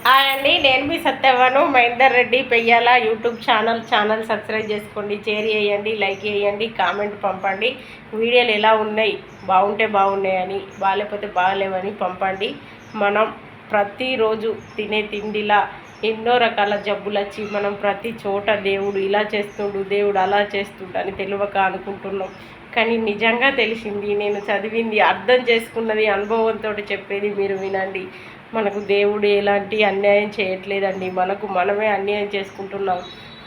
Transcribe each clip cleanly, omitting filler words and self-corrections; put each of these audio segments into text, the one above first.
Hi అండి, నేను మీ సత్యవను. మహేందర్ రెడ్డి పెయ్యాల యూట్యూబ్ ఛానల్ సబ్స్క్రైబ్ చేసుకోండి, షేర్ చేయండి, లైక్ చేయండి, కామెంట్ పంపండి. వీడియోలు ఎలా ఉన్నాయి, బాగుంటే బాగున్నాయని, బాగాలేకపోతే బాగాలేవని పంపండి. మనం ప్రతిరోజు తినే తిండిలా ఎన్నో రకాల జబ్బులు వచ్చి మనం ప్రతి చోట దేవుడు ఇలా చేస్తుండు, దేవుడు అలా చేస్తుండు అని తెలియక అనుకుంటున్నాం. కానీ నిజంగా తెలిసింది, నేను చదివింది, అర్థం చేసుకున్నది, అనుభవంతో చెప్పేది మీరు వినండి. మనకు దేవుడు ఎలాంటి అన్యాయం చేయట్లేదండి, మనకు మనమే అన్యాయం చేసుకుంటున్నాం.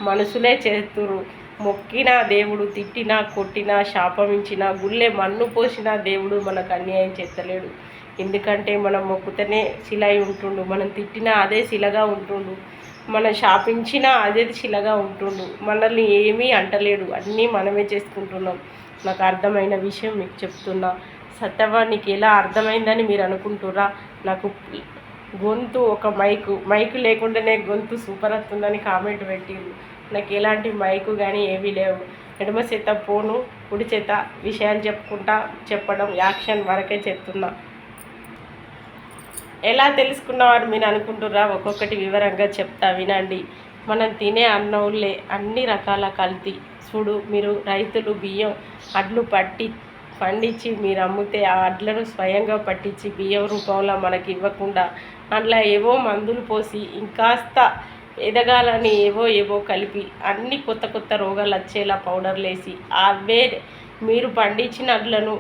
మనుషులే చేస్తురు. మొక్కినా దేవుడు, తిట్టినా కొట్టినా శాపమించినా గుళ్ళే మన్ను పోసినా దేవుడు మనకు అన్యాయం చేస్తలేడు. ఎందుకంటే మనం మొక్కుతనే శిలై ఉంటుండు, మనం తిట్టినా అదే శిలగా ఉంటుండు, మనం శాపించినా అదే శిలగా ఉంటుండు. మనల్ని ఏమీ అంటలేడు, అన్నీ మనమే చేసుకుంటున్నాం. నాకు అర్థమైన విషయం మీకు చెప్తున్నా. సత్యవా, నీకు ఎలా అర్థమైందని మీరు అనుకుంటురా? నాకు గొంతు ఒక మైకు లేకుండానే గొంతు సూపర్ వస్తుందని కామెంట్ పెట్టింది. నాకు ఎలాంటి మైకు కానీ ఏమీ లేవు. ఎడమ చేత ఫోను, కుడి చేత విషయాలు చెప్పడం యాక్షన్ వరకే చెప్తున్నా. ఎలా తెలుసుకున్నవారు మీరు అనుకుంటుర్రా? ఒక్కొక్కటి వివరంగా చెప్తా వినండి. మనం తినే అన్నంలే అన్ని రకాల కల్తీ. చూడు, మీరు రైతులు బియ్యం అడ్లు పండించి మీరు అమ్మితే ఆ అడ్లను స్వయంగా పట్టించి బియ్యం రూపంలో మనకి ఇవ్వకుండా అందులో ఏవో మందులు పోసి ఇంకాస్త ఎదగాలని ఏవో కలిపి అన్ని కొత్త రోగాలు వచ్చేలా పౌడర్లు వేసి అవే మీరు పండించిన అడ్లను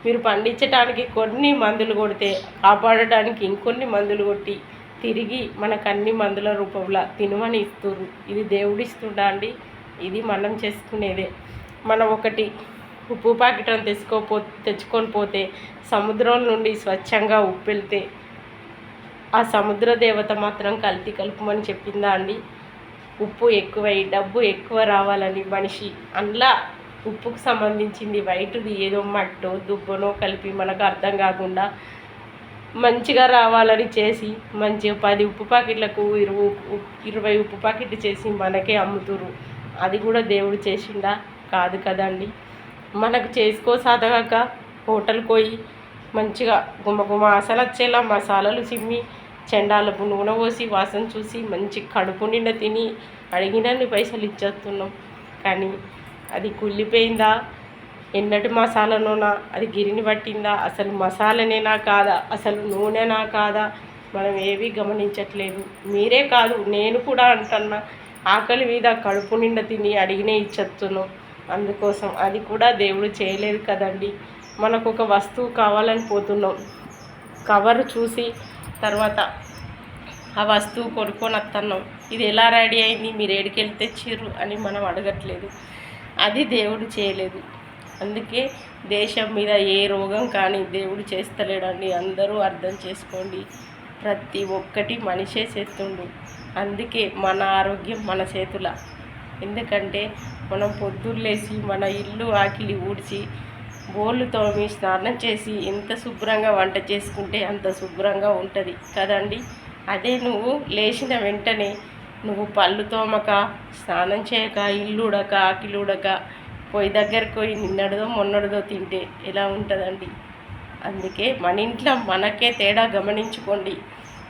మీరు పండించడానికి కొన్ని మందులు కొడితే కాపాడడానికి ఇంకొన్ని మందులు కొట్టి తిరిగి మనకు అన్ని మందుల రూపంలో తినమని ఇస్తున్నారు. ఇది దేవుడిస్తుండా అండి? ఇది మనం చేసుకునేదే. మనం ఒకటి ఉప్పు ప్యాకెట్ తెచ్చుకొని పోతే సముద్రం నుండి స్వచ్ఛంగా ఉప్పు వెళ్తే ఆ సముద్ర దేవత మాత్రం కల్తీ కలుపుమని చెప్పిందా అండి? ఉప్పు ఎక్కువై డబ్బు ఎక్కువ రావాలని మనిషి అందులో ఉప్పుకు సంబంధించింది వైట్ది ఏదో మట్టో దుబ్బనో కలిపి మనకు అర్థం కాకుండా మంచిగా రావాలని చేసి మంచిగా 10 ఉప్పు ప్యాకెట్లకు 20 ఉప్పు ప్యాకెట్లు చేసి మనకే అమ్ముతురు. అది కూడా దేవుడు చేసిందా? కాదు కదండి. మనకు సాధగాక హోటల్కి పోయి మంచిగా గుమగుమ అసలు వచ్చేలా మసాలాలు చిమ్మి చెండాలపు నూనె పోసి వాసన చూసి మంచి కడుపు నిండా తిని అడిగినన్ని పైసలు ఇచ్చేస్తున్నాం. కానీ అది కుళ్ళిపోయిందా? ఎన్నటి మసాలా నూనె? అది గిరిని పట్టిందా? అసలు మసాలానేనా కాదా? అసలు నూనెనా కాదా? మనం ఏవి గమనించట్లేదు. మీరే కాదు, నేను కూడా అంటున్నా. ఆకలి మీద కడుపు నిండా తిని అడిగినే ఇచ్చేస్తున్నాం. అందుకోసం అది కూడా దేవుడు చేయలేదు కదండి. మనకు ఒక వస్తువు కావాలని పోతున్నాం, కవర్ చూసి తర్వాత ఆ వస్తువు కొనుక్కొని వస్తున్నాం. ఇది ఎలా రెడీ అయింది, మీరు ఏడికెళ్ళి తెచ్చిర్రు అని మనం అడగట్లేదు. అది దేవుడు చేయలేదు. అందుకే దేశం మీద ఏ రోగం కానీ దేవుడు చేస్తలేడండి. అందరూ అర్థం చేసుకోండి. ప్రతి ఒక్కటి మనిషే చేస్తుండు. అందుకే మన ఆరోగ్యం మన చేతుల. ఎందుకంటే మనం పొద్దున్నేసి మన ఇల్లు ఆకిలి ఊడ్చి బోళ్ళు తోమి స్నానం చేసి ఎంత శుభ్రంగా వంట చేసుకుంటే అంత శుభ్రంగా ఉంటుంది కదండి. అదే నువ్వు లేచిన వెంటనే నువ్వు పళ్ళు తోమక, స్నానం చేయక, ఇల్లు ఉడక, ఆకిలి ఉడక, పొయ్యి దగ్గరికి పోయి నిన్నటిదో మొన్నటిదో తింటే ఎలా ఉంటుందండి? అందుకే మన ఇంట్లో మనకే తేడా గమనించుకోండి.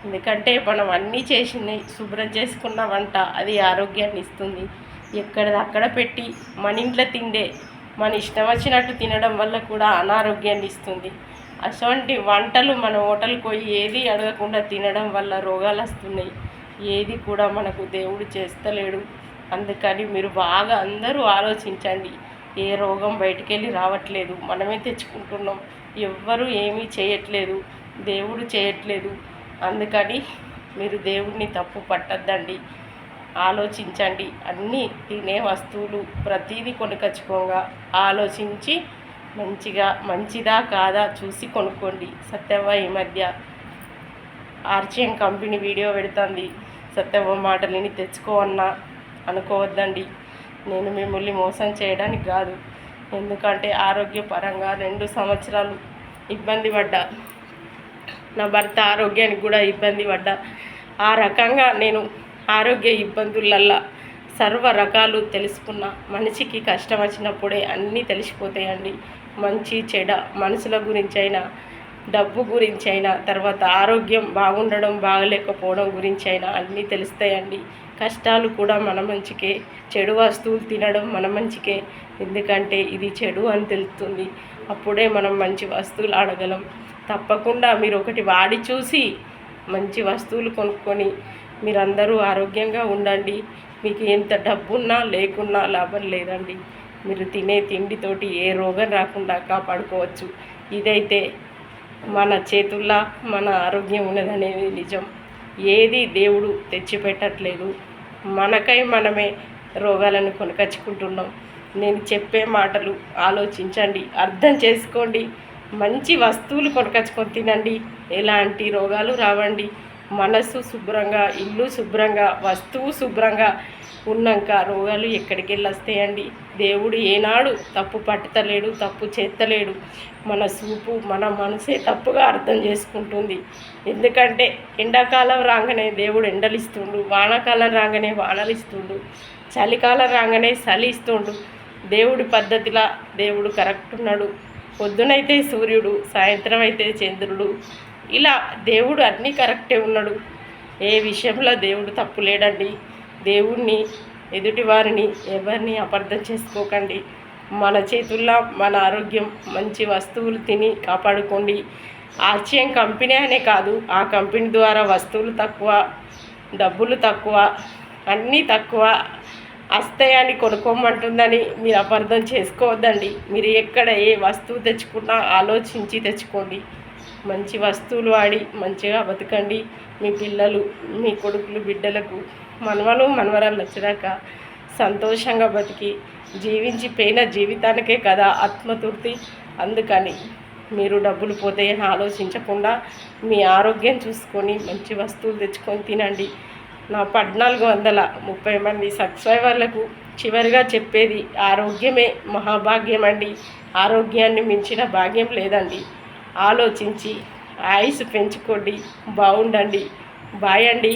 ఎందుకంటే మనం అన్నీ చేసినాయి శుభ్రం చేసుకున్న వంట అది ఆరోగ్యాన్ని ఇస్తుంది. ఎక్కడిది అక్కడ పెట్టి మన ఇంట్లో తిండే మన ఇష్టం వచ్చినట్టు తినడం వల్ల కూడా అనారోగ్యాన్ని ఇస్తుంది. అటువంటి వంటలు మన హోటల్కి పోయి ఏది అడగకుండా తినడం వల్ల రోగాలు వస్తున్నాయి. ఏది కూడా మనకు దేవుడు చేస్తలేడు. అందుకని మీరు బాగా అందరూ ఆలోచించండి. ఏ రోగం బయటికి వెళ్ళి రావట్లేదు, మనమే తెచ్చుకుంటున్నాం. ఎవ్వరూ ఏమీ చేయట్లేదు, దేవుడు చేయట్లేదు. అందుకని మీరు దేవుడిని తప్పు పట్టద్దండి. ఆలోచించండి. అన్నీ తినే వస్తువులు ప్రతీది కొనుకొచ్చుకోగా ఆలోచించి మంచిదా కాదా చూసి కొనుక్కోండి. సత్యవ్వ ఈ మధ్య ఆర్చిఎం కంపెనీ వీడియో పెడుతుంది. సత్యవ్వ మాటలని తెచ్చుకోవన్నా అనుకోవద్దండి. నేను మిమ్మల్ని మోసం చేయడానికి కాదు. ఎందుకంటే ఆరోగ్యపరంగా 2 సంవత్సరాలు ఇబ్బంది పడ్డా. నా భర్త ఆరోగ్యానికి కూడా ఇబ్బంది పడ్డా. ఆ రకంగా నేను ఆరోగ్య ఇబ్బందులల్లా సర్వ రకాలు తెలుసుకున్న మనిషికి కష్టం వచ్చినప్పుడే అన్నీ తెలిసిపోతాయండి. మంచి చెడ మనుషుల గురించి అయినా డబ్బు గురించి అయినా, తర్వాత ఆరోగ్యం బాగుండడం బాగలేకపోవడం గురించి అయినా అన్నీ తెలుస్తాయండి. కష్టాలు కూడా మన మంచికే, చెడు వస్తువులు తినడం మన మంచికే. ఎందుకంటే ఇది చెడు అని తెలుస్తుంది. అప్పుడే మనం మంచి వస్తువులు ఆడగలం. తప్పకుండా మీరు ఒకటి వాడి చూసి మంచి వస్తువులు కొనుక్కొని మీరందరూ ఆరోగ్యంగా ఉండండి. మీకు ఎంత డబ్బున్నా లేకున్నా లాభం లేదండి. మీరు తినే తిండితోటి ఏ రోగం రాకుండా కాపాడుకోవచ్చు. ఇదైతే మన చేతుల్లో మన ఆరోగ్యం ఉన్నదనేది నిజం. ఏది దేవుడు తెచ్చిపెట్టట్లేదు, మనకై మనమే రోగాలను కొనుకొచ్చుకుంటున్నాం. నేను చెప్పే మాటలు ఆలోచించండి, అర్థం చేసుకోండి. మంచి వస్తువులు కొనుకొచ్చుకొని తినండి, ఎలాంటి రోగాలు రావండి. మనసు శుభ్రంగా, ఇల్లు శుభ్రంగా, వస్తువు శుభ్రంగా ఉన్నాక రోగాలు ఎక్కడికి వెళ్ళి వస్తాయండి. దేవుడు ఏనాడు తప్పు పట్టలేడు, తప్పు చేస్తలేడు. మన చూపు, మన మనసే తప్పుగా అర్థం చేసుకుంటుంది. ఎందుకంటే ఎండాకాలం రాగానే దేవుడు ఎండలిస్తుండు, వానాకాలం రాగానే వానలు ఇస్తుండు, చలికాలం రాగానే చలి ఇస్తుండు. దేవుడి పద్ధతిలా దేవుడు కరెక్ట్ ఉన్నాడు. పొద్దునైతే సూర్యుడు, సాయంత్రం అయితే చంద్రుడు, ఇలా దేవుడు అన్నీ కరెక్టే ఉన్నాడు. ఏ విషయంలో దేవుడు తప్పు లేడండి. దేవుణ్ణి, ఎదుటివారిని ఎవరిని అపార్థం చేసుకోకండి. మన చేతుల్లో మన ఆరోగ్యం. మంచి వస్తువులు తిని కాపాడుకోండి. ఆర్చియం కంపెనీ అనే కాదు, ఆ కంపెనీ ద్వారా వస్తువులు తక్కువ, డబ్బులు తక్కువ, అన్నీ తక్కువ వస్తాయని కొనుక్కోమంటుందని మీరు అపార్థం చేసుకోవద్దండి. మీరు ఎక్కడ ఏ వస్తువు తెచ్చుకున్నా ఆలోచించి తెచ్చుకోండి. మంచి వస్తువులు వాడి మంచిగా బతకండి. మీ పిల్లలు, మీ కొడుకులు, బిడ్డలకు మనవలు మనవరాలు వచ్చాక సంతోషంగా బతికి జీవించిపోయిన జీవితానికే కదా ఆత్మతృప్తి. అందుకని మీరు డబ్బులు పోతాయని ఆలోచించకుండా మీ ఆరోగ్యం చూసుకొని మంచి వస్తువులు తెచ్చుకొని తినండి. నా 1430 మంది సబ్స్క్రైబర్లకు చివరిగా చెప్పేది, ఆరోగ్యమే మహాభాగ్యం అండి. ఆరోగ్యాన్ని మించిన భాగ్యం లేదండి. ఆలోచించి ఆయుసు పెంచుకోండి, బాగుండండి. బాయ్ అండి.